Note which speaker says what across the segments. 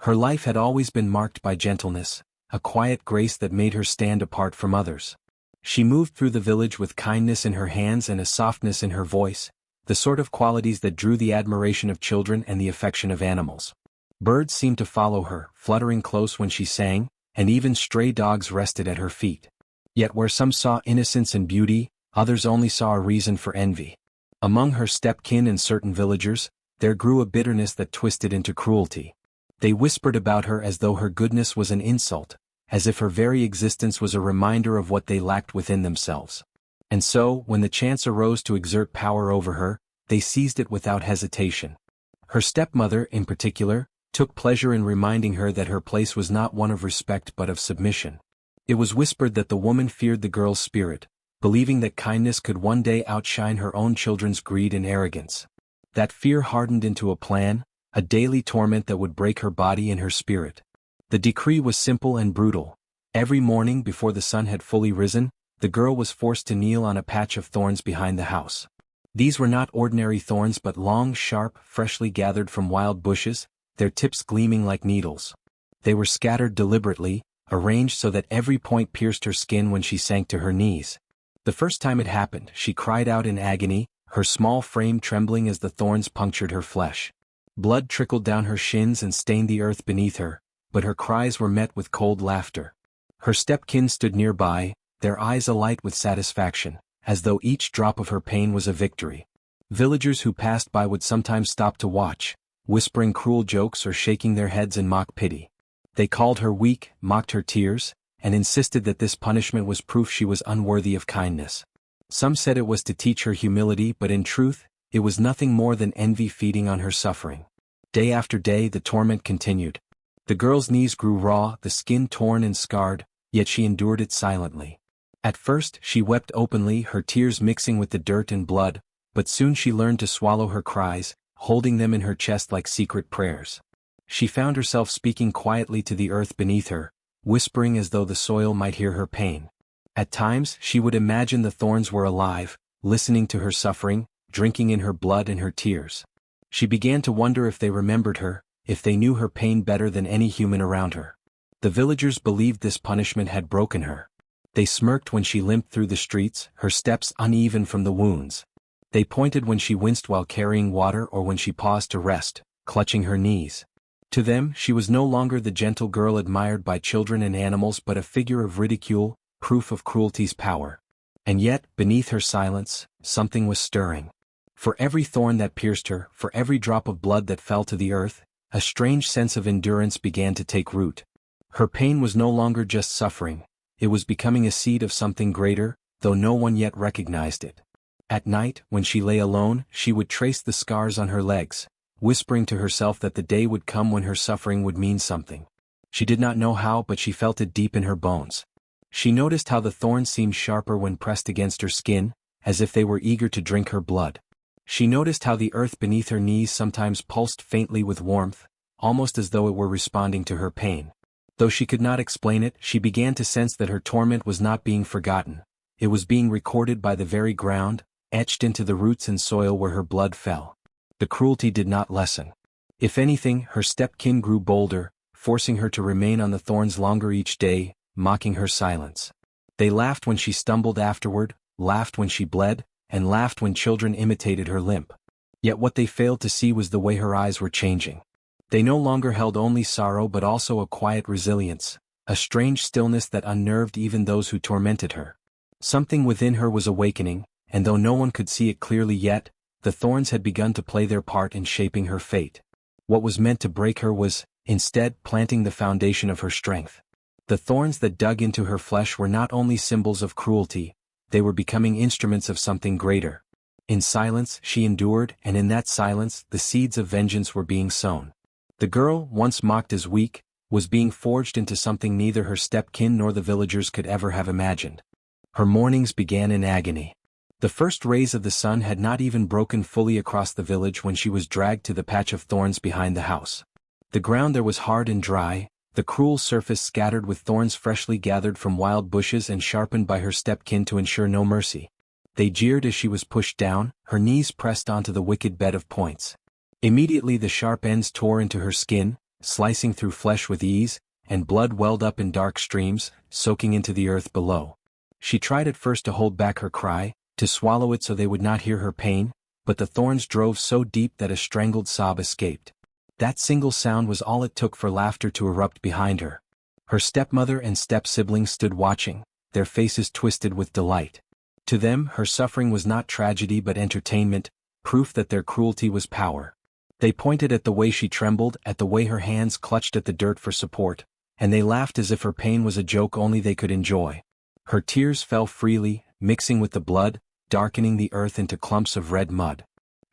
Speaker 1: Her life had always been marked by gentleness, a quiet grace that made her stand apart from others. She moved through the village with kindness in her hands and a softness in her voice, the sort of qualities that drew the admiration of children and the affection of animals. Birds seemed to follow her, fluttering close when she sang, and even stray dogs rested at her feet. Yet where some saw innocence and beauty, others only saw a reason for envy. Among her stepkin and certain villagers, there grew a bitterness that twisted into cruelty. They whispered about her as though her goodness was an insult, as if her very existence was a reminder of what they lacked within themselves. And so, when the chance arose to exert power over her, they seized it without hesitation. Her stepmother, in particular, took pleasure in reminding her that her place was not one of respect but of submission. It was whispered that the woman feared the girl's spirit, believing that kindness could one day outshine her own children's greed and arrogance. That fear hardened into a plan, a daily torment that would break her body and her spirit. The decree was simple and brutal. Every morning before the sun had fully risen, the girl was forced to kneel on a patch of thorns behind the house. These were not ordinary thorns but long, sharp, freshly gathered from wild bushes, their tips gleaming like needles. They were scattered deliberately, arranged so that every point pierced her skin when she sank to her knees. The first time it happened, she cried out in agony, her small frame trembling as the thorns punctured her flesh. Blood trickled down her shins and stained the earth beneath her, but her cries were met with cold laughter. Her stepkin stood nearby, their eyes alight with satisfaction, as though each drop of her pain was a victory. Villagers who passed by would sometimes stop to watch, whispering cruel jokes or shaking their heads in mock pity. They called her weak, mocked her tears, and insisted that this punishment was proof she was unworthy of kindness. Some said it was to teach her humility, but in truth, it was nothing more than envy feeding on her suffering. Day after day the torment continued. The girl's knees grew raw, the skin torn and scarred, yet she endured it silently. At first she wept openly, her tears mixing with the dirt and blood, but soon she learned to swallow her cries, holding them in her chest like secret prayers. She found herself speaking quietly to the earth beneath her, whispering as though the soil might hear her pain. At times she would imagine the thorns were alive, listening to her suffering, drinking in her blood and her tears. She began to wonder if they remembered her, if they knew her pain better than any human around her. The villagers believed this punishment had broken her. They smirked when she limped through the streets, her steps uneven from the wounds. They pointed when she winced while carrying water or when she paused to rest, clutching her knees. To them, she was no longer the gentle girl admired by children and animals but a figure of ridicule, proof of cruelty's power. And yet, beneath her silence, something was stirring. For every thorn that pierced her, for every drop of blood that fell to the earth, a strange sense of endurance began to take root. Her pain was no longer just suffering, it was becoming a seed of something greater, though no one yet recognized it. At night, when she lay alone, she would trace the scars on her legs, whispering to herself that the day would come when her suffering would mean something. She did not know how, but she felt it deep in her bones. She noticed how the thorns seemed sharper when pressed against her skin, as if they were eager to drink her blood. She noticed how the earth beneath her knees sometimes pulsed faintly with warmth, almost as though it were responding to her pain. Though she could not explain it, she began to sense that her torment was not being forgotten. It was being recorded by the very ground, etched into the roots and soil where her blood fell. The cruelty did not lessen. If anything, her stepkin grew bolder, forcing her to remain on the thorns longer each day, mocking her silence. They laughed when she stumbled afterward, laughed when she bled, and laughed when children imitated her limp. Yet what they failed to see was the way her eyes were changing. They no longer held only sorrow but also a quiet resilience, a strange stillness that unnerved even those who tormented her. Something within her was awakening, and though no one could see it clearly yet, the thorns had begun to play their part in shaping her fate. What was meant to break her was, instead, planting the foundation of her strength. The thorns that dug into her flesh were not only symbols of cruelty, they were becoming instruments of something greater. In silence she endured, and in that silence the seeds of vengeance were being sown. The girl, once mocked as weak, was being forged into something neither her stepkin nor the villagers could ever have imagined. Her mornings began in agony. The first rays of the sun had not even broken fully across the village when she was dragged to the patch of thorns behind the house. The ground there was hard and dry, the cruel surface scattered with thorns freshly gathered from wild bushes and sharpened by her stepkin to ensure no mercy. They jeered as she was pushed down, her knees pressed onto the wicked bed of points. Immediately the sharp ends tore into her skin, slicing through flesh with ease, and blood welled up in dark streams, soaking into the earth below. She tried at first to hold back her cry, to swallow it so they would not hear her pain, but the thorns drove so deep that a strangled sob escaped. That single sound was all it took for laughter to erupt behind her. Her stepmother and step-siblings stood watching, their faces twisted with delight. To them, her suffering was not tragedy but entertainment, proof that their cruelty was power. They pointed at the way she trembled, at the way her hands clutched at the dirt for support, and they laughed as if her pain was a joke only they could enjoy. Her tears fell freely, mixing with the blood, darkening the earth into clumps of red mud.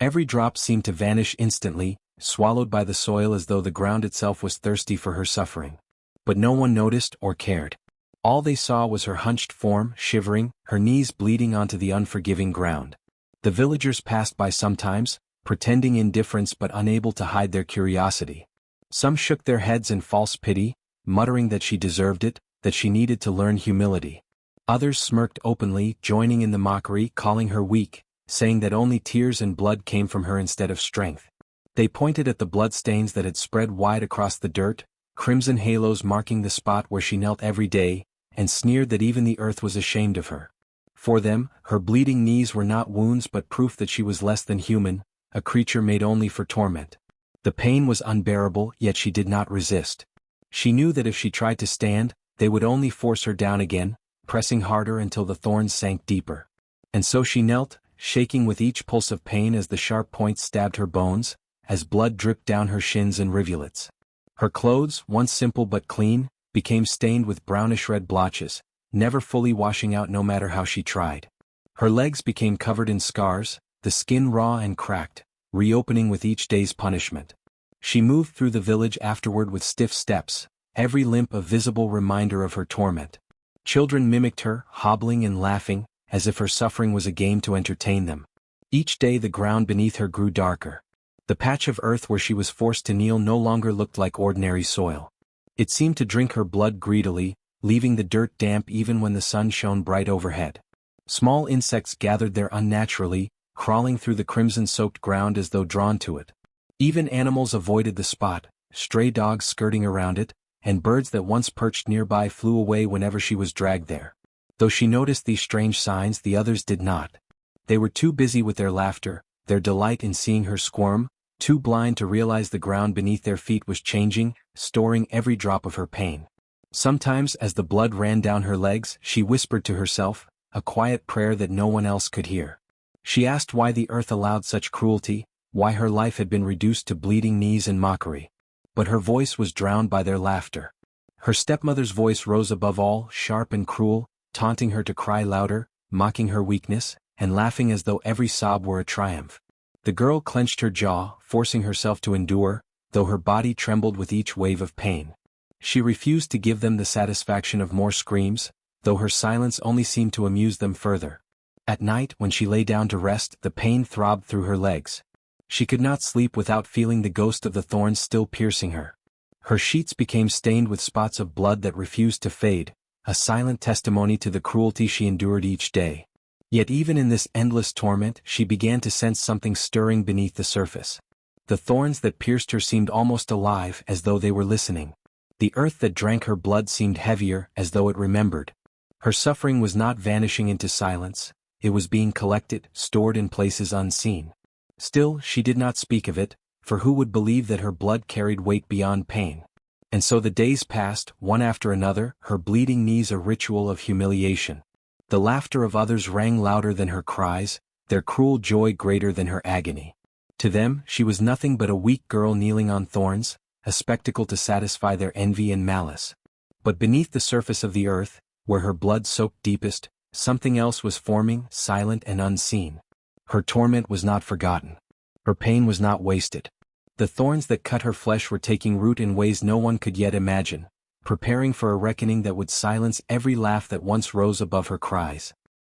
Speaker 1: Every drop seemed to vanish instantly, swallowed by the soil as though the ground itself was thirsty for her suffering. But no one noticed or cared. All they saw was her hunched form, shivering, her knees bleeding onto the unforgiving ground. The villagers passed by sometimes, pretending indifference but unable to hide their curiosity. Some shook their heads in false pity, muttering that she deserved it, that she needed to learn humility. Others smirked openly, joining in the mockery, calling her weak, saying that only tears and blood came from her instead of strength. They pointed at the bloodstains that had spread wide across the dirt, crimson halos marking the spot where she knelt every day, and sneered that even the earth was ashamed of her. For them, her bleeding knees were not wounds but proof that she was less than human, a creature made only for torment. The pain was unbearable, yet she did not resist. She knew that if she tried to stand, they would only force her down again, pressing harder until the thorns sank deeper. And so she knelt, shaking with each pulse of pain as the sharp points stabbed her bones, as blood dripped down her shins in rivulets. Her clothes, once simple but clean, became stained with brownish-red blotches, never fully washing out no matter how she tried. Her legs became covered in scars, the skin raw and cracked, reopening with each day's punishment. She moved through the village afterward with stiff steps, every limp a visible reminder of her torment. Children mimicked her, hobbling and laughing, as if her suffering was a game to entertain them. Each day the ground beneath her grew darker. The patch of earth where she was forced to kneel no longer looked like ordinary soil. It seemed to drink her blood greedily, leaving the dirt damp even when the sun shone bright overhead. Small insects gathered there unnaturally, crawling through the crimson-soaked ground as though drawn to it. Even animals avoided the spot, stray dogs skirting around it, and birds that once perched nearby flew away whenever she was dragged there. Though she noticed these strange signs, the others did not. They were too busy with their laughter, their delight in seeing her squirm, too blind to realize the ground beneath their feet was changing, storing every drop of her pain. Sometimes, as the blood ran down her legs, she whispered to herself, a quiet prayer that no one else could hear. She asked why the earth allowed such cruelty, why her life had been reduced to bleeding knees and mockery. But her voice was drowned by their laughter. Her stepmother's voice rose above all, sharp and cruel, taunting her to cry louder, mocking her weakness, and laughing as though every sob were a triumph. The girl clenched her jaw, forcing herself to endure, though her body trembled with each wave of pain. She refused to give them the satisfaction of more screams, though her silence only seemed to amuse them further. At night, when she lay down to rest, the pain throbbed through her legs. She could not sleep without feeling the ghost of the thorns still piercing her. Her sheets became stained with spots of blood that refused to fade, a silent testimony to the cruelty she endured each day. Yet even in this endless torment, she began to sense something stirring beneath the surface. The thorns that pierced her seemed almost alive, as though they were listening. The earth that drank her blood seemed heavier, as though it remembered. Her suffering was not vanishing into silence, it was being collected, stored in places unseen. Still, she did not speak of it, for who would believe that her blood carried weight beyond pain? And so the days passed, one after another, her bleeding knees a ritual of humiliation. The laughter of others rang louder than her cries, their cruel joy greater than her agony. To them, she was nothing but a weak girl kneeling on thorns, a spectacle to satisfy their envy and malice. But beneath the surface of the earth, where her blood soaked deepest, something else was forming, silent and unseen. Her torment was not forgotten. Her pain was not wasted. The thorns that cut her flesh were taking root in ways no one could yet imagine, preparing for a reckoning that would silence every laugh that once rose above her cries.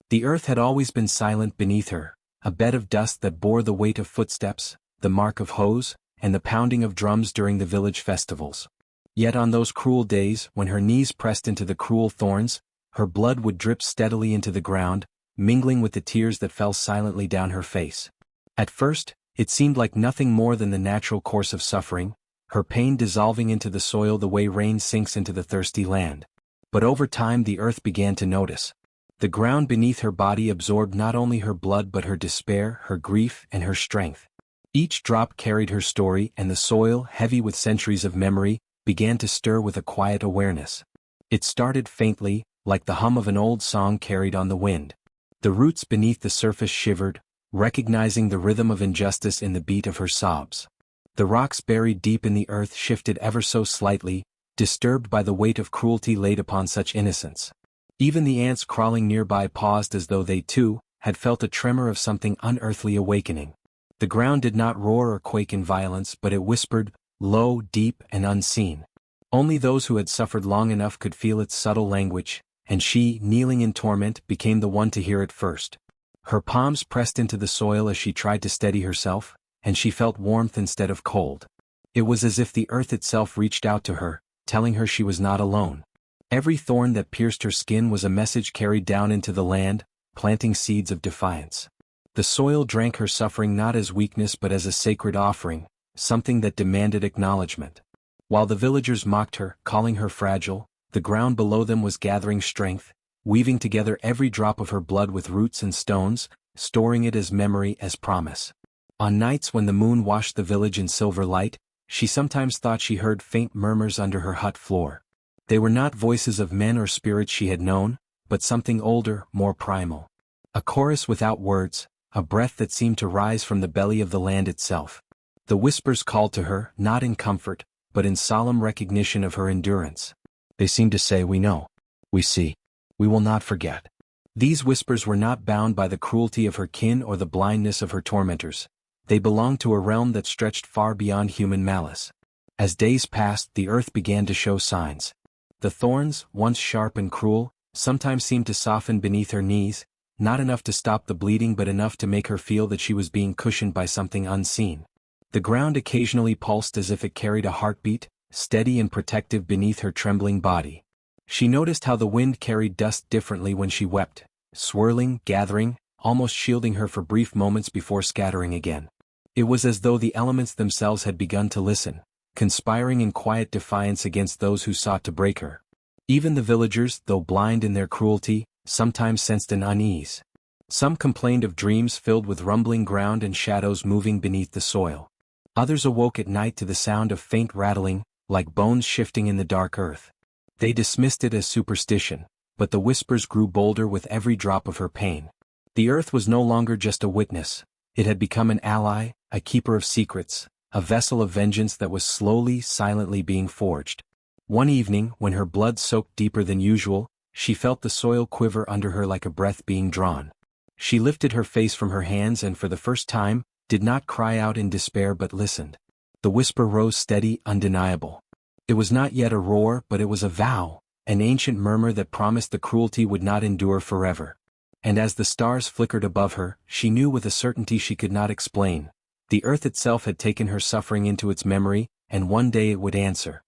Speaker 1: The earth had always been silent beneath her, a bed of dust that bore the weight of footsteps, the mark of hoes, and the pounding of drums during the village festivals. Yet on those cruel days, when her knees pressed into the cruel thorns, her blood would drip steadily into the ground, mingling with the tears that fell silently down her face. At first, it seemed like nothing more than the natural course of suffering, her pain dissolving into the soil the way rain sinks into the thirsty land. But over time the earth began to notice. The ground beneath her body absorbed not only her blood but her despair, her grief, and her strength. Each drop carried her story, and the soil, heavy with centuries of memory, began to stir with a quiet awareness. It started faintly, like the hum of an old song carried on the wind. The roots beneath the surface shivered, recognizing the rhythm of injustice in the beat of her sobs. The rocks buried deep in the earth shifted ever so slightly, disturbed by the weight of cruelty laid upon such innocence. Even the ants crawling nearby paused as though they too had felt a tremor of something unearthly awakening. The ground did not roar or quake in violence, but it whispered, low, deep, and unseen. Only those who had suffered long enough could feel its subtle language, and she, kneeling in torment, became the one to hear it first. Her palms pressed into the soil as she tried to steady herself, and she felt warmth instead of cold. It was as if the earth itself reached out to her, telling her she was not alone. Every thorn that pierced her skin was a message carried down into the land, planting seeds of defiance. The soil drank her suffering not as weakness but as a sacred offering, something that demanded acknowledgement. While the villagers mocked her, calling her fragile, the ground below them was gathering strength, weaving together every drop of her blood with roots and stones, storing it as memory, as promise. On nights when the moon washed the village in silver light, she sometimes thought she heard faint murmurs under her hut floor. They were not voices of men or spirits she had known, but something older, more primal. A chorus without words, a breath that seemed to rise from the belly of the land itself. The whispers called to her, not in comfort, but in solemn recognition of her endurance. They seemed to say, we know. We see. We will not forget. These whispers were not bound by the cruelty of her kin or the blindness of her tormentors. They belonged to a realm that stretched far beyond human malice. As days passed, the earth began to show signs. The thorns, once sharp and cruel, sometimes seemed to soften beneath her knees, not enough to stop the bleeding but enough to make her feel that she was being cushioned by something unseen. The ground occasionally pulsed as if it carried a heartbeat, steady and protective beneath her trembling body. She noticed how the wind carried dust differently when she wept, swirling, gathering, almost shielding her for brief moments before scattering again. It was as though the elements themselves had begun to listen, conspiring in quiet defiance against those who sought to break her. Even the villagers, though blind in their cruelty, sometimes sensed an unease. Some complained of dreams filled with rumbling ground and shadows moving beneath the soil. Others awoke at night to the sound of faint rattling, like bones shifting in the dark earth. They dismissed it as superstition, but the whispers grew bolder with every drop of her pain. The earth was no longer just a witness. It had become an ally, a keeper of secrets, a vessel of vengeance that was slowly, silently being forged. One evening, when her blood soaked deeper than usual, she felt the soil quiver under her like a breath being drawn. She lifted her face from her hands and for the first time, did not cry out in despair but listened. The whisper rose steady, undeniable. It was not yet a roar, but it was a vow, an ancient murmur that promised the cruelty would not endure forever. And as the stars flickered above her, she knew with a certainty she could not explain. The earth itself had taken her suffering into its memory, and one day it would answer.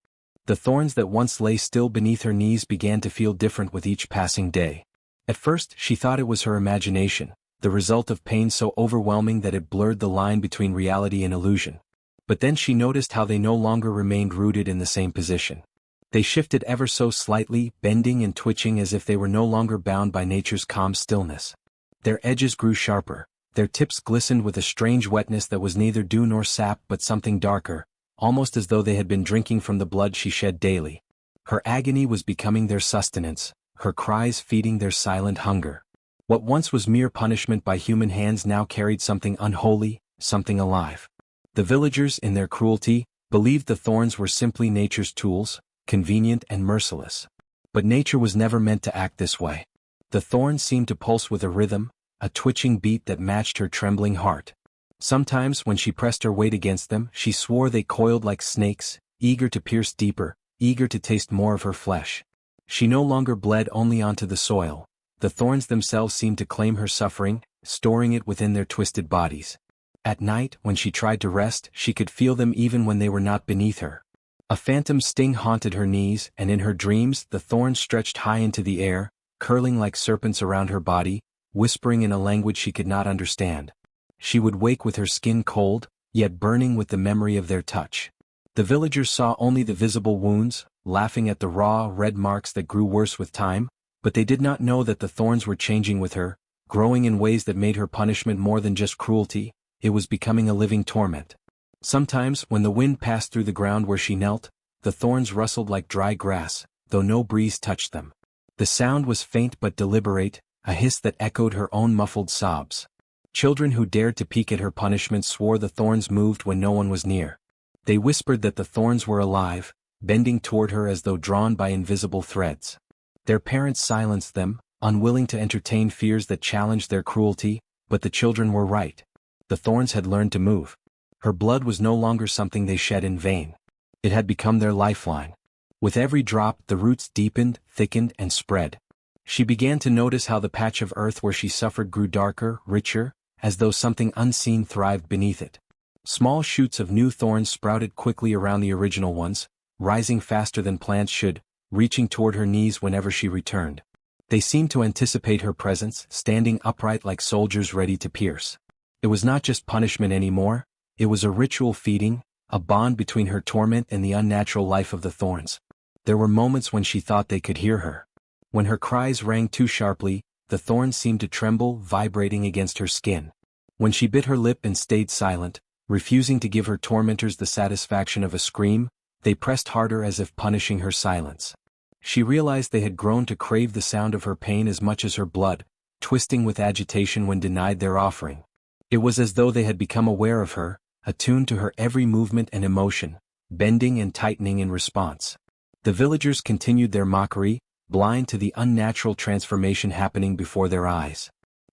Speaker 1: The thorns that once lay still beneath her knees began to feel different with each passing day. At first, she thought it was her imagination, the result of pain so overwhelming that it blurred the line between reality and illusion. But then she noticed how they no longer remained rooted in the same position. They shifted ever so slightly, bending and twitching as if they were no longer bound by nature's calm stillness. Their edges grew sharper, their tips glistened with a strange wetness that was neither dew nor sap but something darker, almost as though they had been drinking from the blood she shed daily. Her agony was becoming their sustenance, her cries feeding their silent hunger. What once was mere punishment by human hands now carried something unholy, something alive. The villagers, in their cruelty, believed the thorns were simply nature's tools, convenient and merciless. But nature was never meant to act this way. The thorns seemed to pulse with a rhythm, a twitching beat that matched her trembling heart. Sometimes, when she pressed her weight against them, she swore they coiled like snakes, eager to pierce deeper, eager to taste more of her flesh. She no longer bled only onto the soil. The thorns themselves seemed to claim her suffering, storing it within their twisted bodies. At night, when she tried to rest, she could feel them even when they were not beneath her. A phantom sting haunted her knees, and in her dreams, the thorns stretched high into the air, curling like serpents around her body, whispering in a language she could not understand. She would wake with her skin cold, yet burning with the memory of their touch. The villagers saw only the visible wounds, laughing at the raw, red marks that grew worse with time, but they did not know that the thorns were changing with her, growing in ways that made her punishment more than just cruelty. It was becoming a living torment. Sometimes, when the wind passed through the ground where she knelt, the thorns rustled like dry grass, though no breeze touched them. The sound was faint but deliberate, a hiss that echoed her own muffled sobs. Children who dared to peek at her punishment swore the thorns moved when no one was near. They whispered that the thorns were alive, bending toward her as though drawn by invisible threads. Their parents silenced them, unwilling to entertain fears that challenged their cruelty, but the children were right. The thorns had learned to move. Her blood was no longer something they shed in vain. It had become their lifeline. With every drop, the roots deepened, thickened, and spread. She began to notice how the patch of earth where she suffered grew darker, richer, as though something unseen thrived beneath it. Small shoots of new thorns sprouted quickly around the original ones, rising faster than plants should, reaching toward her knees whenever she returned. They seemed to anticipate her presence, standing upright like soldiers ready to pierce. It was not just punishment anymore, it was a ritual feeding, a bond between her torment and the unnatural life of the thorns. There were moments when she thought they could hear her. When her cries rang too sharply, the thorns seemed to tremble, vibrating against her skin. When she bit her lip and stayed silent, refusing to give her tormentors the satisfaction of a scream, they pressed harder as if punishing her silence. She realized they had grown to crave the sound of her pain as much as her blood, twisting with agitation when denied their offering. It was as though they had become aware of her, attuned to her every movement and emotion, bending and tightening in response. The villagers continued their mockery, blind to the unnatural transformation happening before their eyes.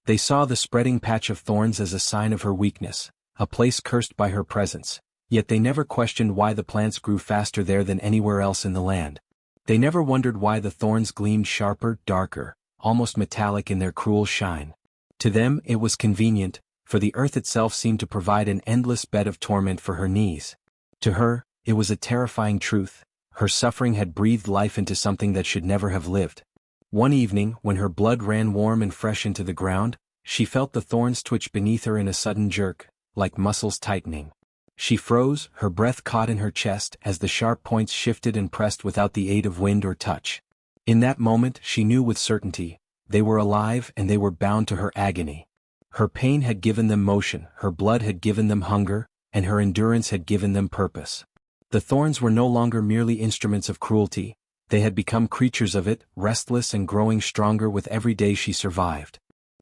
Speaker 1: They saw the spreading patch of thorns as a sign of her weakness, a place cursed by her presence, yet they never questioned why the plants grew faster there than anywhere else in the land. They never wondered why the thorns gleamed sharper, darker, almost metallic in their cruel shine. To them it was convenient, for the earth itself seemed to provide an endless bed of torment for her knees. To her, it was a terrifying truth. Her suffering had breathed life into something that should never have lived. One evening, when her blood ran warm and fresh into the ground, she felt the thorns twitch beneath her in a sudden jerk, like muscles tightening. She froze, her breath caught in her chest as the sharp points shifted and pressed without the aid of wind or touch. In that moment, she knew with certainty, they were alive and they were bound to her agony. Her pain had given them motion, her blood had given them hunger, and her endurance had given them purpose. The thorns were no longer merely instruments of cruelty, they had become creatures of it, restless and growing stronger with every day she survived.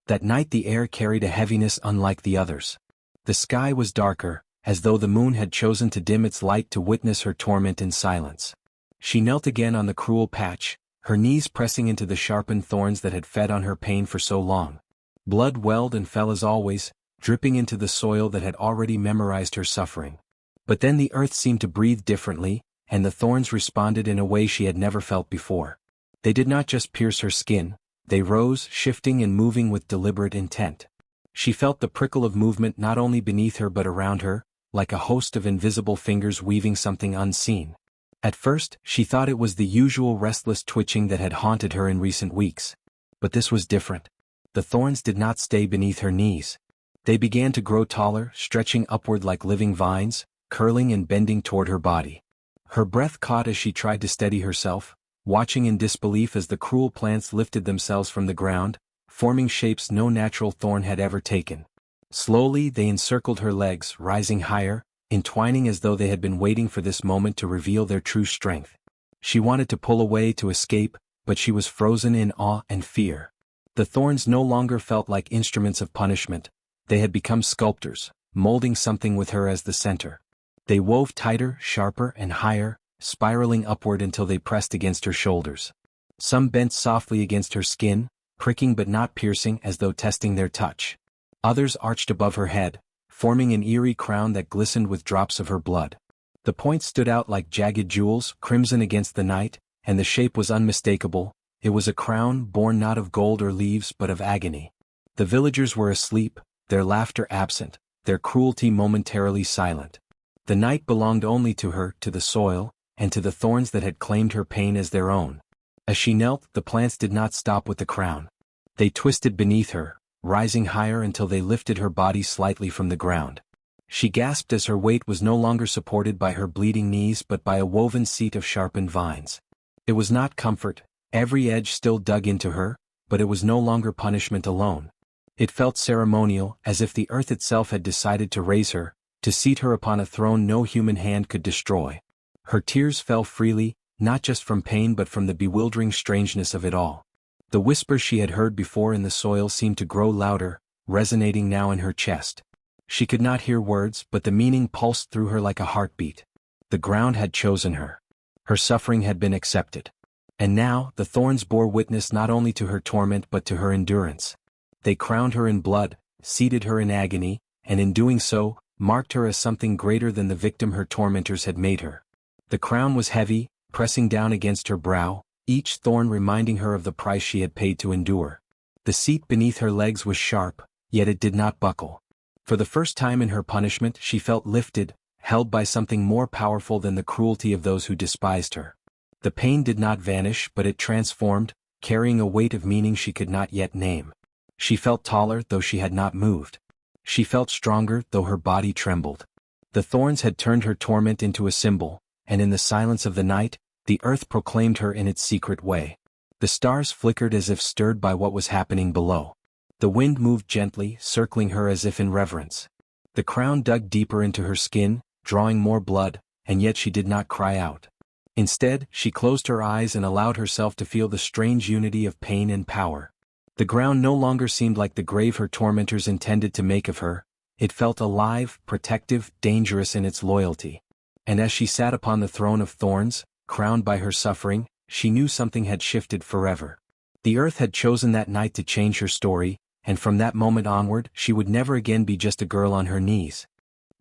Speaker 1: That night the air carried a heaviness unlike the others. The sky was darker, as though the moon had chosen to dim its light to witness her torment in silence. She knelt again on the cruel patch, her knees pressing into the sharpened thorns that had fed on her pain for so long. Blood welled and fell as always, dripping into the soil that had already memorized her suffering. But then the earth seemed to breathe differently, and the thorns responded in a way she had never felt before. They did not just pierce her skin, they rose, shifting and moving with deliberate intent. She felt the prickle of movement not only beneath her but around her, like a host of invisible fingers weaving something unseen. At first, she thought it was the usual restless twitching that had haunted her in recent weeks. But this was different. The thorns did not stay beneath her knees. They began to grow taller, stretching upward like living vines, curling and bending toward her body. Her breath caught as she tried to steady herself, watching in disbelief as the cruel plants lifted themselves from the ground, forming shapes no natural thorn had ever taken. Slowly they encircled her legs, rising higher, entwining as though they had been waiting for this moment to reveal their true strength. She wanted to pull away to escape, but she was frozen in awe and fear. The thorns no longer felt like instruments of punishment, they had become sculptors, molding something with her as the center. They wove tighter, sharper, and higher, spiraling upward until they pressed against her shoulders. Some bent softly against her skin, pricking but not piercing as though testing their touch. Others arched above her head, forming an eerie crown that glistened with drops of her blood. The points stood out like jagged jewels, crimson against the night, and the shape was unmistakable. It was a crown born not of gold or leaves but of agony. The villagers were asleep, their laughter absent, their cruelty momentarily silent. The night belonged only to her, to the soil, and to the thorns that had claimed her pain as their own. As she knelt, the plants did not stop with the crown. They twisted beneath her, rising higher until they lifted her body slightly from the ground. She gasped as her weight was no longer supported by her bleeding knees but by a woven seat of sharpened vines. It was not comfort, every edge still dug into her, but it was no longer punishment alone. It felt ceremonial, as if the earth itself had decided to raise her, to seat her upon a throne no human hand could destroy. Her tears fell freely, not just from pain but from the bewildering strangeness of it all. The whispers she had heard before in the soil seemed to grow louder, resonating now in her chest. She could not hear words, but the meaning pulsed through her like a heartbeat. The ground had chosen her. Her suffering had been accepted. And now, the thorns bore witness not only to her torment but to her endurance. They crowned her in blood, seated her in agony, and in doing so, marked her as something greater than the victim her tormentors had made her. The crown was heavy, pressing down against her brow, each thorn reminding her of the price she had paid to endure. The seat beneath her legs was sharp, yet it did not buckle. For the first time in her punishment she felt lifted, held by something more powerful than the cruelty of those who despised her. The pain did not vanish but it transformed, carrying a weight of meaning she could not yet name. She felt taller though she had not moved. She felt stronger though her body trembled. The thorns had turned her torment into a symbol, and in the silence of the night, the earth proclaimed her in its secret way. The stars flickered as if stirred by what was happening below. The wind moved gently, circling her as if in reverence. The crown dug deeper into her skin, drawing more blood, and yet she did not cry out. Instead, she closed her eyes and allowed herself to feel the strange unity of pain and power. The ground no longer seemed like the grave her tormentors intended to make of her. It felt alive, protective, dangerous in its loyalty. And as she sat upon the throne of thorns, crowned by her suffering, she knew something had shifted forever. The earth had chosen that night to change her story, and from that moment onward she would never again be just a girl on her knees.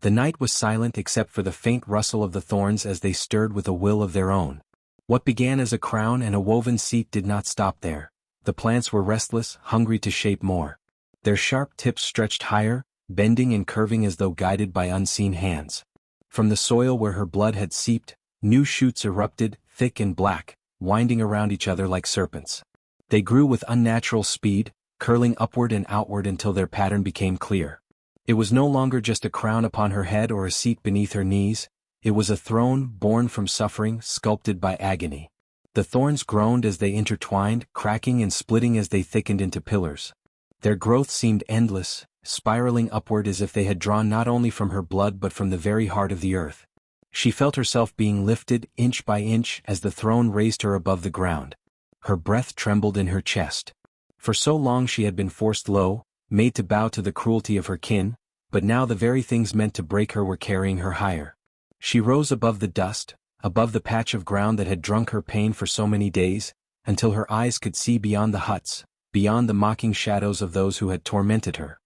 Speaker 1: The night was silent except for the faint rustle of the thorns as they stirred with a will of their own. What began as a crown and a woven seat did not stop there. The plants were restless, hungry to shape more. Their sharp tips stretched higher, bending and curving as though guided by unseen hands. From the soil where her blood had seeped, new shoots erupted, thick and black, winding around each other like serpents. They grew with unnatural speed, curling upward and outward until their pattern became clear. It was no longer just a crown upon her head or a seat beneath her knees, it was a throne born from suffering, sculpted by agony. The thorns groaned as they intertwined, cracking and splitting as they thickened into pillars. Their growth seemed endless, spiraling upward as if they had drawn not only from her blood but from the very heart of the earth. She felt herself being lifted inch by inch as the throne raised her above the ground. Her breath trembled in her chest. For so long she had been forced low, made to bow to the cruelty of her kin, but now the very things meant to break her were carrying her higher. She rose above the dust, above the patch of ground that had drunk her pain for so many days, until her eyes could see beyond the huts, beyond the mocking shadows of those who had tormented her.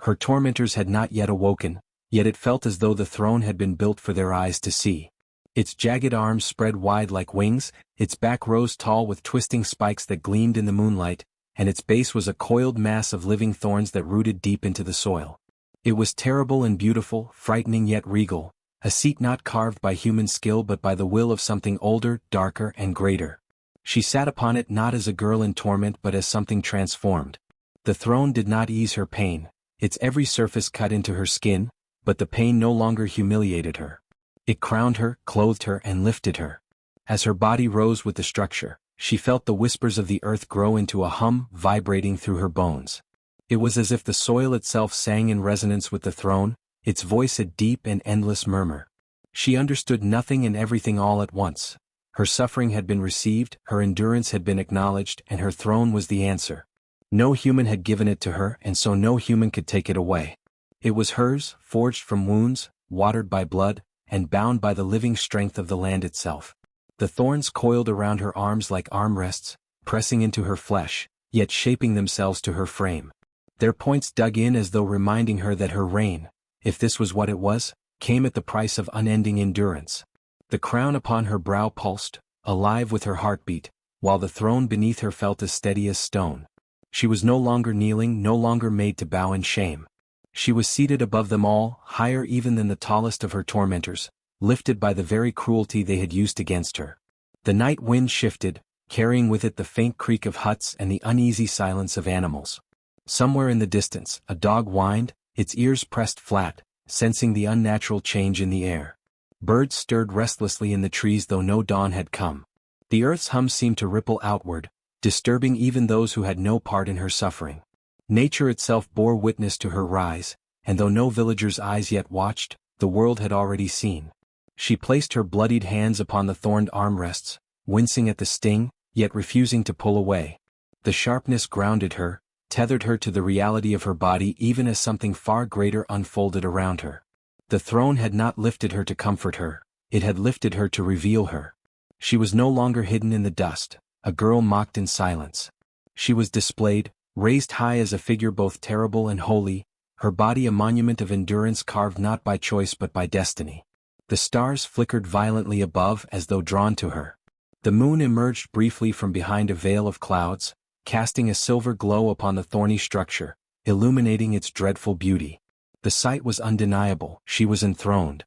Speaker 1: Her tormentors had not yet awoken, yet it felt as though the throne had been built for their eyes to see. Its jagged arms spread wide like wings, its back rose tall with twisting spikes that gleamed in the moonlight, and its base was a coiled mass of living thorns that rooted deep into the soil. It was terrible and beautiful, frightening yet regal, a seat not carved by human skill but by the will of something older, darker, and greater. She sat upon it not as a girl in torment but as something transformed. The throne did not ease her pain, its every surface cut into her skin, but the pain no longer humiliated her. It crowned her, clothed her, and lifted her. As her body rose with the structure, she felt the whispers of the earth grow into a hum, vibrating through her bones. It was as if the soil itself sang in resonance with the throne, its voice a deep and endless murmur. She understood nothing and everything all at once. Her suffering had been received, her endurance had been acknowledged, and her throne was the answer. No human had given it to her, and so no human could take it away. It was hers, forged from wounds, watered by blood, and bound by the living strength of the land itself. The thorns coiled around her arms like armrests, pressing into her flesh, yet shaping themselves to her frame. Their points dug in as though reminding her that her reign, if this was what it was, came at the price of unending endurance. The crown upon her brow pulsed, alive with her heartbeat, while the throne beneath her felt as steady as stone. She was no longer kneeling, no longer made to bow in shame. She was seated above them all, higher even than the tallest of her tormentors, lifted by the very cruelty they had used against her. The night wind shifted, carrying with it the faint creak of huts and the uneasy silence of animals. Somewhere in the distance, a dog whined, its ears pressed flat, sensing the unnatural change in the air. Birds stirred restlessly in the trees though no dawn had come. The earth's hum seemed to ripple outward, disturbing even those who had no part in her suffering. Nature itself bore witness to her rise, and though no villager's eyes yet watched, the world had already seen. She placed her bloodied hands upon the thorned armrests, wincing at the sting, yet refusing to pull away. The sharpness grounded her, tethered her to the reality of her body even as something far greater unfolded around her. The throne had not lifted her to comfort her, it had lifted her to reveal her. She was no longer hidden in the dust, a girl mocked in silence. She was displayed, raised high as a figure both terrible and holy, her body a monument of endurance carved not by choice but by destiny. The stars flickered violently above as though drawn to her. The moon emerged briefly from behind a veil of clouds, casting a silver glow upon the thorny structure, illuminating its dreadful beauty. The sight was undeniable, she was enthroned.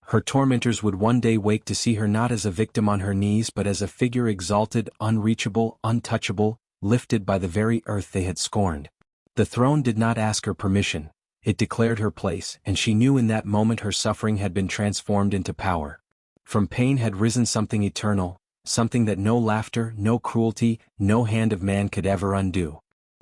Speaker 1: Her tormentors would one day wake to see her not as a victim on her knees but as a figure exalted, unreachable, untouchable, lifted by the very earth they had scorned. The throne did not ask her permission, it declared her place, and she knew in that moment her suffering had been transformed into power. From pain had risen something eternal, something that no laughter, no cruelty, no hand of man could ever undo.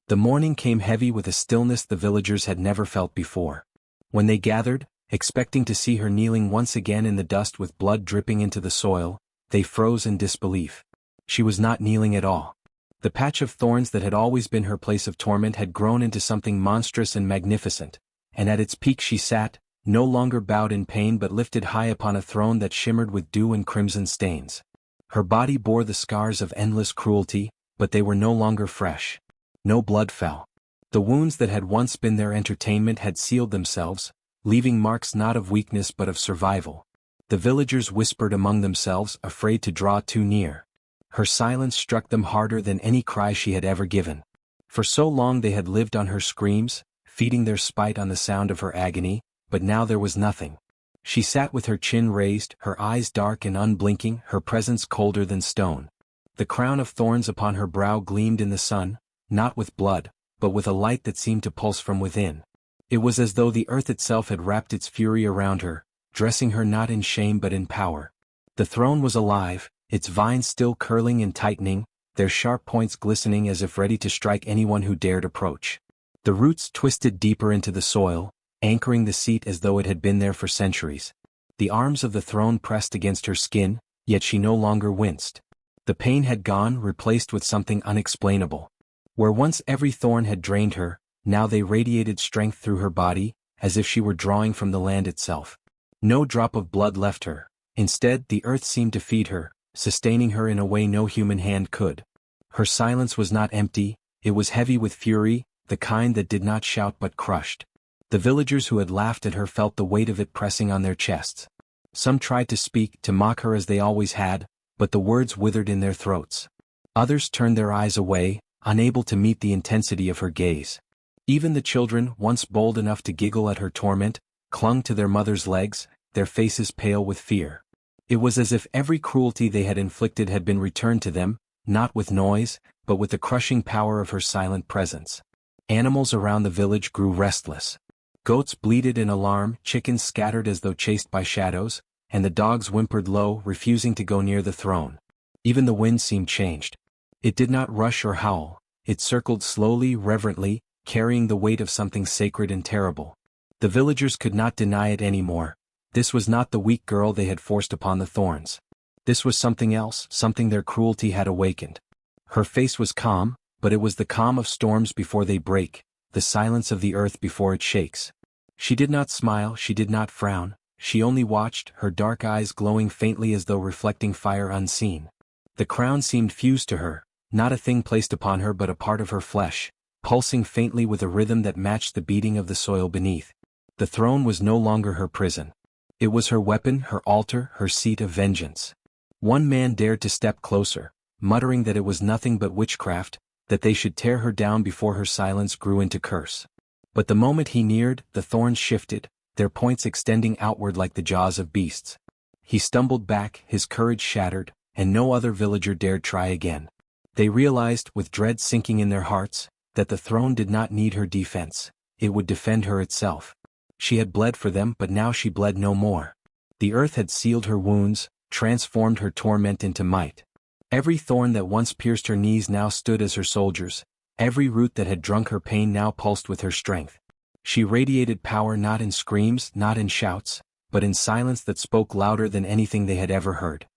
Speaker 1: The morning came heavy with a stillness the villagers had never felt before. When they gathered, expecting to see her kneeling once again in the dust with blood dripping into the soil, they froze in disbelief. She was not kneeling at all. The patch of thorns that had always been her place of torment had grown into something monstrous and magnificent, and at its peak she sat, no longer bowed in pain but lifted high upon a throne that shimmered with dew and crimson stains. Her body bore the scars of endless cruelty, but they were no longer fresh. No blood fell. The wounds that had once been their entertainment had sealed themselves, leaving marks not of weakness but of survival. The villagers whispered among themselves, afraid to draw too near. Her silence struck them harder than any cry she had ever given. For so long they had lived on her screams, feeding their spite on the sound of her agony, but now there was nothing. She sat with her chin raised, her eyes dark and unblinking, her presence colder than stone. The crown of thorns upon her brow gleamed in the sun, not with blood, but with a light that seemed to pulse from within. It was as though the earth itself had wrapped its fury around her, dressing her not in shame but in power. The throne was alive, its vines still curling and tightening, their sharp points glistening as if ready to strike anyone who dared approach. The roots twisted deeper into the soil, anchoring the seat as though it had been there for centuries. The arms of the throne pressed against her skin, yet she no longer winced. The pain had gone, replaced with something unexplainable. Where once every thorn had drained her, now they radiated strength through her body, as if she were drawing from the land itself. No drop of blood left her. Instead, the earth seemed to feed her, sustaining her in a way no human hand could. Her silence was not empty, it was heavy with fury, the kind that did not shout but crushed. The villagers who had laughed at her felt the weight of it pressing on their chests. Some tried to speak, to mock her as they always had, but the words withered in their throats. Others turned their eyes away, unable to meet the intensity of her gaze. Even the children, once bold enough to giggle at her torment, clung to their mother's legs, their faces pale with fear. It was as if every cruelty they had inflicted had been returned to them, not with noise, but with the crushing power of her silent presence. Animals around the village grew restless. Goats bleated in alarm, chickens scattered as though chased by shadows, and the dogs whimpered low, refusing to go near the throne. Even the wind seemed changed. It did not rush or howl, it circled slowly, reverently, carrying the weight of something sacred and terrible. The villagers could not deny it anymore. This was not the weak girl they had forced upon the thorns. This was something else, something their cruelty had awakened. Her face was calm, but it was the calm of storms before they break, the silence of the earth before it shakes. She did not smile, she did not frown, she only watched, her dark eyes glowing faintly as though reflecting fire unseen. The crown seemed fused to her, not a thing placed upon her but a part of her flesh, pulsing faintly with a rhythm that matched the beating of the soil beneath. The throne was no longer her prison. It was her weapon, her altar, her seat of vengeance. One man dared to step closer, muttering that it was nothing but witchcraft, that they should tear her down before her silence grew into curse. But the moment he neared, the thorns shifted, their points extending outward like the jaws of beasts. He stumbled back, his courage shattered, and no other villager dared try again. They realized, with dread sinking in their hearts, that the throne did not need her defense, it would defend her itself. She had bled for them, but now she bled no more. The earth had sealed her wounds, transformed her torment into might. Every thorn that once pierced her knees now stood as her soldiers. Every root that had drunk her pain now pulsed with her strength. She radiated power not in screams, not in shouts, but in silence that spoke louder than anything they had ever heard.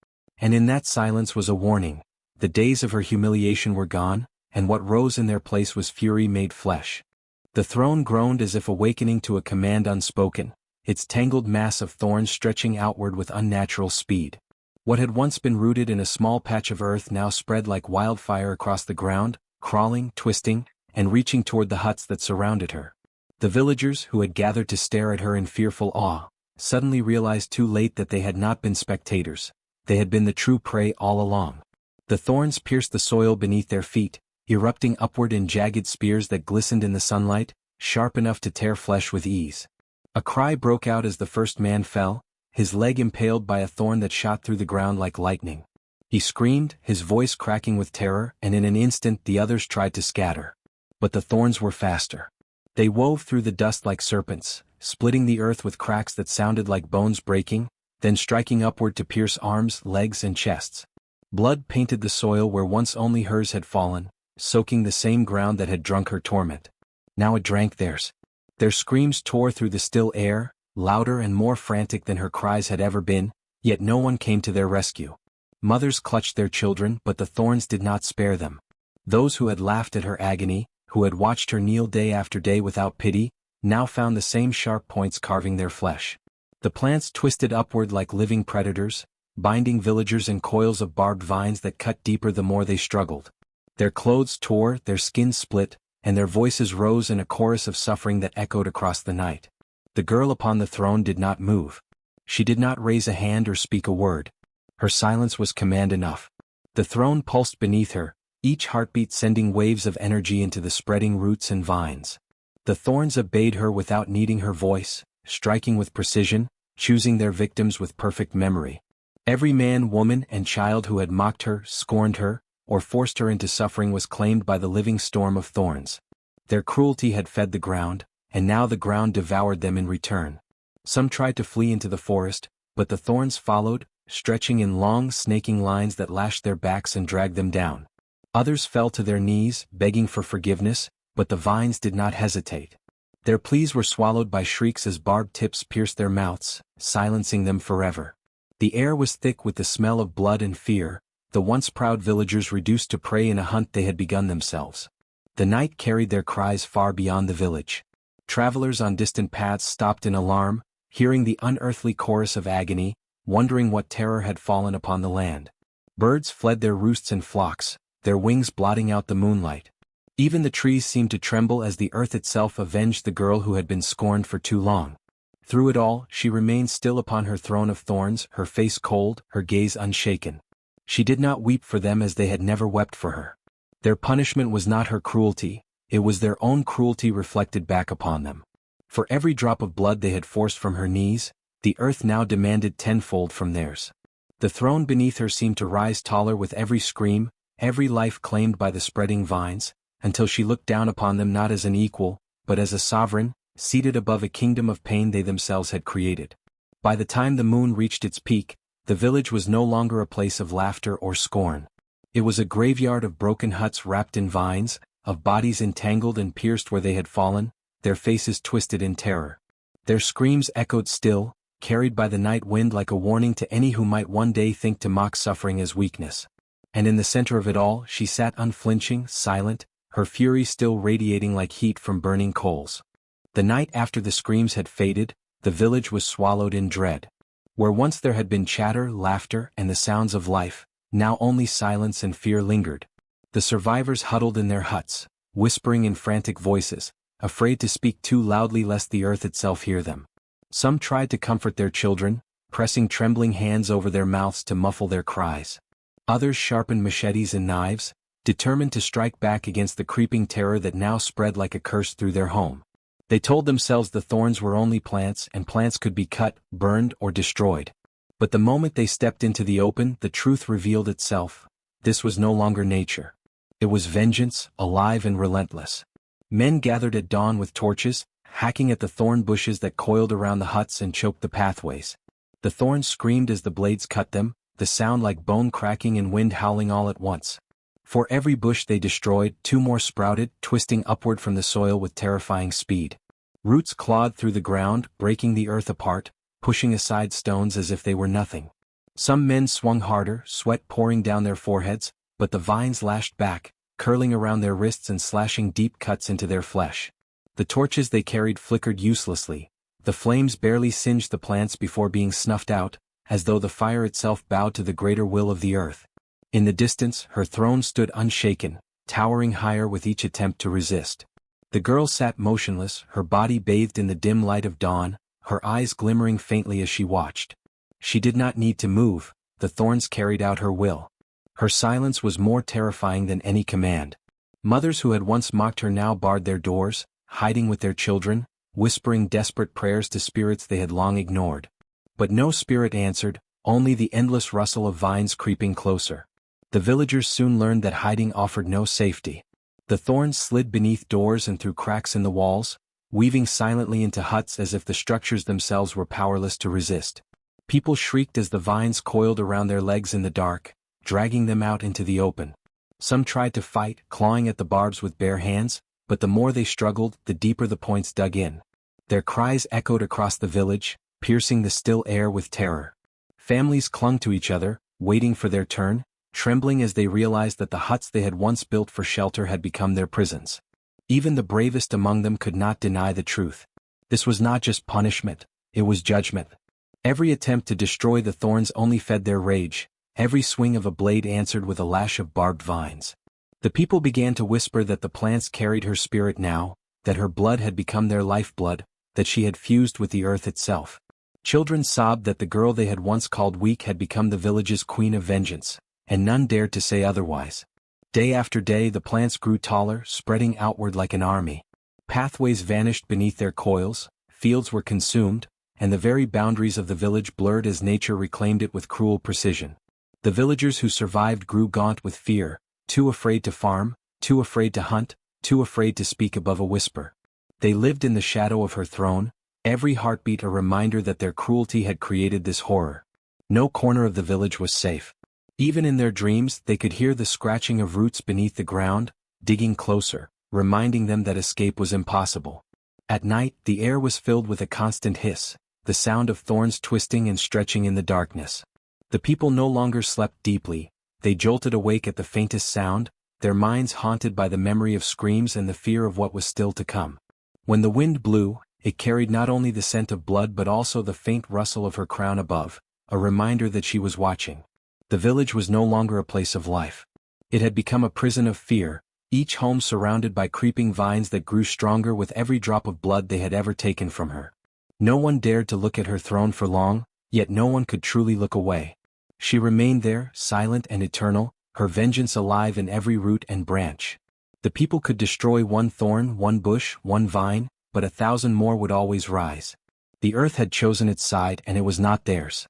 Speaker 1: And in that silence was a warning. The days of her humiliation were gone, and what rose in their place was fury made flesh. The throne groaned as if awakening to a command unspoken, its tangled mass of thorns stretching outward with unnatural speed. What had once been rooted in a small patch of earth now spread like wildfire across the ground, crawling, twisting, and reaching toward the huts that surrounded her. The villagers, who had gathered to stare at her in fearful awe, suddenly realized too late that they had not been spectators. They had been the true prey all along. The thorns pierced the soil beneath their feet, erupting upward in jagged spears that glistened in the sunlight, sharp enough to tear flesh with ease. A cry broke out as the first man fell, his leg impaled by a thorn that shot through the ground like lightning. He screamed, his voice cracking with terror, and in an instant the others tried to scatter. But the thorns were faster. They wove through the dust like serpents, splitting the earth with cracks that sounded like bones breaking, then striking upward to pierce arms, legs, and chests. Blood painted the soil where once only hers had fallen, soaking the same ground that had drunk her torment. Now it drank theirs. Their screams tore through the still air, louder and more frantic than her cries had ever been, yet no one came to their rescue. Mothers clutched their children, but the thorns did not spare them. Those who had laughed at her agony, who had watched her kneel day after day without pity, now found the same sharp points carving their flesh. The plants twisted upward like living predators, binding villagers in coils of barbed vines that cut deeper the more they struggled. Their clothes tore, their skins split, and their voices rose in a chorus of suffering that echoed across the night. The girl upon the throne did not move. She did not raise a hand or speak a word. Her silence was command enough. The throne pulsed beneath her, each heartbeat sending waves of energy into the spreading roots and vines. The thorns obeyed her without needing her voice, striking with precision, choosing their victims with perfect memory. Every man, woman, and child who had mocked her, scorned her, or forced her into suffering was claimed by the living storm of thorns. Their cruelty had fed the ground, and now the ground devoured them in return. Some tried to flee into the forest, but the thorns followed, stretching in long, snaking lines that lashed their backs and dragged them down. Others fell to their knees, begging for forgiveness, but the vines did not hesitate. Their pleas were swallowed by shrieks as barbed tips pierced their mouths, silencing them forever. The air was thick with the smell of blood and fear, the once proud villagers reduced to prey in a hunt they had begun themselves. The night carried their cries far beyond the village. Travelers on distant paths stopped in alarm, hearing the unearthly chorus of agony, wondering what terror had fallen upon the land. Birds fled their roosts in flocks, their wings blotting out the moonlight. Even the trees seemed to tremble as the earth itself avenged the girl who had been scorned for too long. Through it all, she remained still upon her throne of thorns, her face cold, her gaze unshaken. She did not weep for them as they had never wept for her. Their punishment was not her cruelty, it was their own cruelty reflected back upon them. For every drop of blood they had forced from her knees, the earth now demanded tenfold from theirs. The throne beneath her seemed to rise taller with every scream, every life claimed by the spreading vines, until she looked down upon them not as an equal, but as a sovereign, seated above a kingdom of pain they themselves had created. By the time the moon reached its peak, the village was no longer a place of laughter or scorn. It was a graveyard of broken huts wrapped in vines, of bodies entangled and pierced where they had fallen, their faces twisted in terror. Their screams echoed still, carried by the night wind like a warning to any who might one day think to mock suffering as weakness. And in the center of it all, she sat unflinching, silent, her fury still radiating like heat from burning coals. The night after the screams had faded, the village was swallowed in dread. Where once there had been chatter, laughter, and the sounds of life, now only silence and fear lingered. The survivors huddled in their huts, whispering in frantic voices, afraid to speak too loudly lest the earth itself hear them. Some tried to comfort their children, pressing trembling hands over their mouths to muffle their cries. Others sharpened machetes and knives, determined to strike back against the creeping terror that now spread like a curse through their home. They told themselves the thorns were only plants and plants could be cut, burned, or destroyed. But the moment they stepped into the open, the truth revealed itself. This was no longer nature. It was vengeance, alive and relentless. Men gathered at dawn with torches, hacking at the thorn bushes that coiled around the huts and choked the pathways. The thorns screamed as the blades cut them, the sound like bone cracking and wind howling all at once. For every bush they destroyed, two more sprouted, twisting upward from the soil with terrifying speed. Roots clawed through the ground, breaking the earth apart, pushing aside stones as if they were nothing. Some men swung harder, sweat pouring down their foreheads, but the vines lashed back, curling around their wrists and slashing deep cuts into their flesh. The torches they carried flickered uselessly. The flames barely singed the plants before being snuffed out, as though the fire itself bowed to the greater will of the earth. In the distance, her throne stood unshaken, towering higher with each attempt to resist. The girl sat motionless, her body bathed in the dim light of dawn, her eyes glimmering faintly as she watched. She did not need to move, the thorns carried out her will. Her silence was more terrifying than any command. Mothers who had once mocked her now barred their doors, hiding with their children, whispering desperate prayers to spirits they had long ignored. But no spirit answered, only the endless rustle of vines creeping closer. The villagers soon learned that hiding offered no safety. The thorns slid beneath doors and through cracks in the walls, weaving silently into huts as if the structures themselves were powerless to resist. People shrieked as the vines coiled around their legs in the dark, dragging them out into the open. Some tried to fight, clawing at the barbs with bare hands, but the more they struggled, the deeper the points dug in. Their cries echoed across the village, piercing the still air with terror. Families clung to each other, waiting for their turn, trembling as they realized that the huts they had once built for shelter had become their prisons. Even the bravest among them could not deny the truth. This was not just punishment, it was judgment. Every attempt to destroy the thorns only fed their rage, every swing of a blade answered with a lash of barbed vines. The people began to whisper that the plants carried her spirit now, that her blood had become their lifeblood, that she had fused with the earth itself. Children sobbed that the girl they had once called weak had become the village's queen of vengeance, and none dared to say otherwise. Day after day the plants grew taller, spreading outward like an army. Pathways vanished beneath their coils, fields were consumed, and the very boundaries of the village blurred as nature reclaimed it with cruel precision. The villagers who survived grew gaunt with fear, too afraid to farm, too afraid to hunt, too afraid to speak above a whisper. They lived in the shadow of her throne, every heartbeat a reminder that their cruelty had created this horror. No corner of the village was safe. Even in their dreams, they could hear the scratching of roots beneath the ground, digging closer, reminding them that escape was impossible. At night, the air was filled with a constant hiss, the sound of thorns twisting and stretching in the darkness. The people no longer slept deeply, they jolted awake at the faintest sound, their minds haunted by the memory of screams and the fear of what was still to come. When the wind blew, it carried not only the scent of blood but also the faint rustle of her crown above, a reminder that she was watching. The village was no longer a place of life. It had become a prison of fear, each home surrounded by creeping vines that grew stronger with every drop of blood they had ever taken from her. No one dared to look at her throne for long, yet no one could truly look away. She remained there, silent and eternal, her vengeance alive in every root and branch. The people could destroy one thorn, one bush, one vine, but 1,000 more would always rise. The earth had chosen its side and it was not theirs.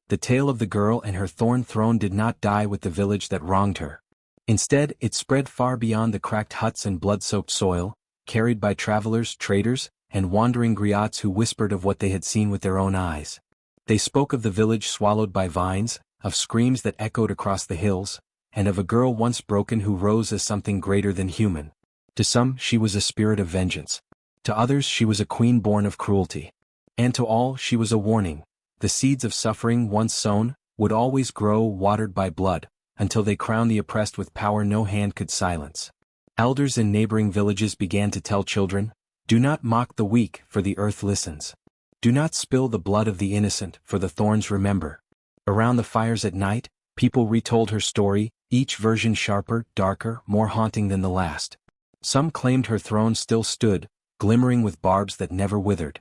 Speaker 1: The tale of the girl and her thorn throne did not die with the village that wronged her. Instead, it spread far beyond the cracked huts and blood-soaked soil, carried by travelers, traders, and wandering griots who whispered of what they had seen with their own eyes. They spoke of the village swallowed by vines, of screams that echoed across the hills, and of a girl once broken who rose as something greater than human. To some, she was a spirit of vengeance. To others, she was a queen born of cruelty. And to all, she was a warning. The seeds of suffering once sown would always grow, watered by blood, until they crowned the oppressed with power no hand could silence. Elders in neighboring villages began to tell children, "Do not mock the weak, for the earth listens. Do not spill the blood of the innocent, for the thorns remember." Around the fires at night, people retold her story, each version sharper, darker, more haunting than the last. Some claimed her throne still stood, glimmering with barbs that never withered.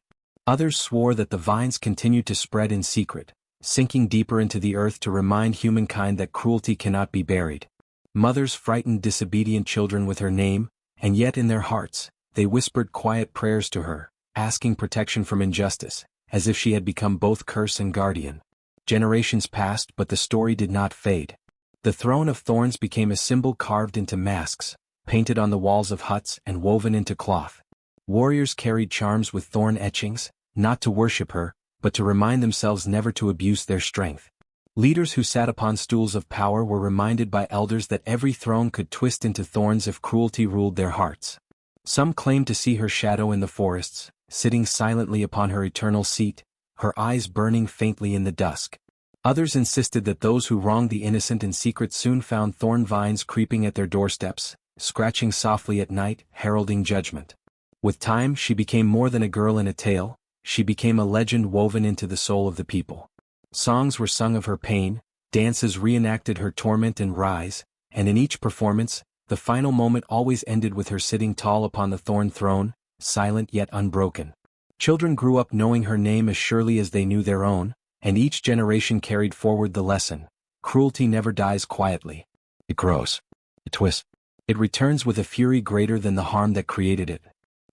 Speaker 1: Others swore that the vines continued to spread in secret, sinking deeper into the earth to remind humankind that cruelty cannot be buried. Mothers frightened disobedient children with her name, and yet in their hearts, they whispered quiet prayers to her, asking protection from injustice, as if she had become both curse and guardian. Generations passed, but the story did not fade. The throne of thorns became a symbol carved into masks, painted on the walls of huts and woven into cloth. Warriors carried charms with thorn etchings, not to worship her, but to remind themselves never to abuse their strength. Leaders who sat upon stools of power were reminded by elders that every throne could twist into thorns if cruelty ruled their hearts. Some claimed to see her shadow in the forests, sitting silently upon her eternal seat, her eyes burning faintly in the dusk. Others insisted that those who wronged the innocent in secret soon found thorn vines creeping at their doorsteps, scratching softly at night, heralding judgment. With time she became more than a girl in a tale, she became a legend woven into the soul of the people. Songs were sung of her pain, dances reenacted her torment and rise, and in each performance, the final moment always ended with her sitting tall upon the thorn throne, silent yet unbroken. Children grew up knowing her name as surely as they knew their own, and each generation carried forward the lesson: cruelty never dies quietly. It grows. It twists. It returns with a fury greater than the harm that created it.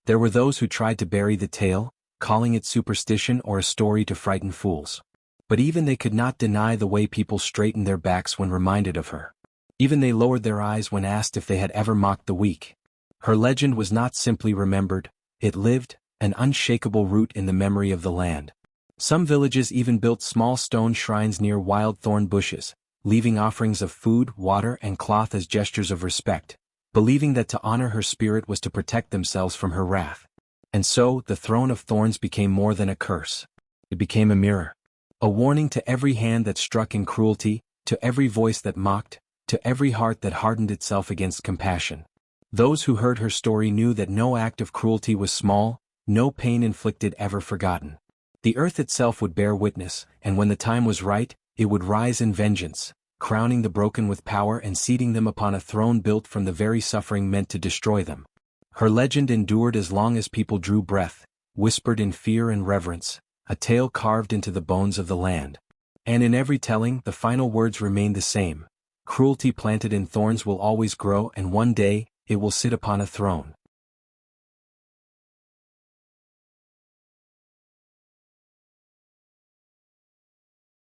Speaker 1: There were those who tried to bury the tale, calling it superstition or a story to frighten fools. But even they could not deny the way people straightened their backs when reminded of her. Even they lowered their eyes when asked if they had ever mocked the weak. Her legend was not simply remembered, it lived, an unshakable root in the memory of the land. Some villages even built small stone shrines near wild thorn bushes, leaving offerings of food, water, and cloth as gestures of respect, believing that to honor her spirit was to protect themselves from her wrath. And so, the throne of thorns became more than a curse. It became a mirror. A warning to every hand that struck in cruelty, to every voice that mocked, to every heart that hardened itself against compassion. Those who heard her story knew that no act of cruelty was small, no pain inflicted ever forgotten. The earth itself would bear witness, and when the time was right, it would rise in vengeance, crowning the broken with power and seating them upon a throne built from the very suffering meant to destroy them. Her legend endured as long as people drew breath, whispered in fear and reverence, a tale carved into the bones of the land. And in every telling, the final words remained the same: cruelty planted in thorns will always grow, and one day, it will sit upon a throne.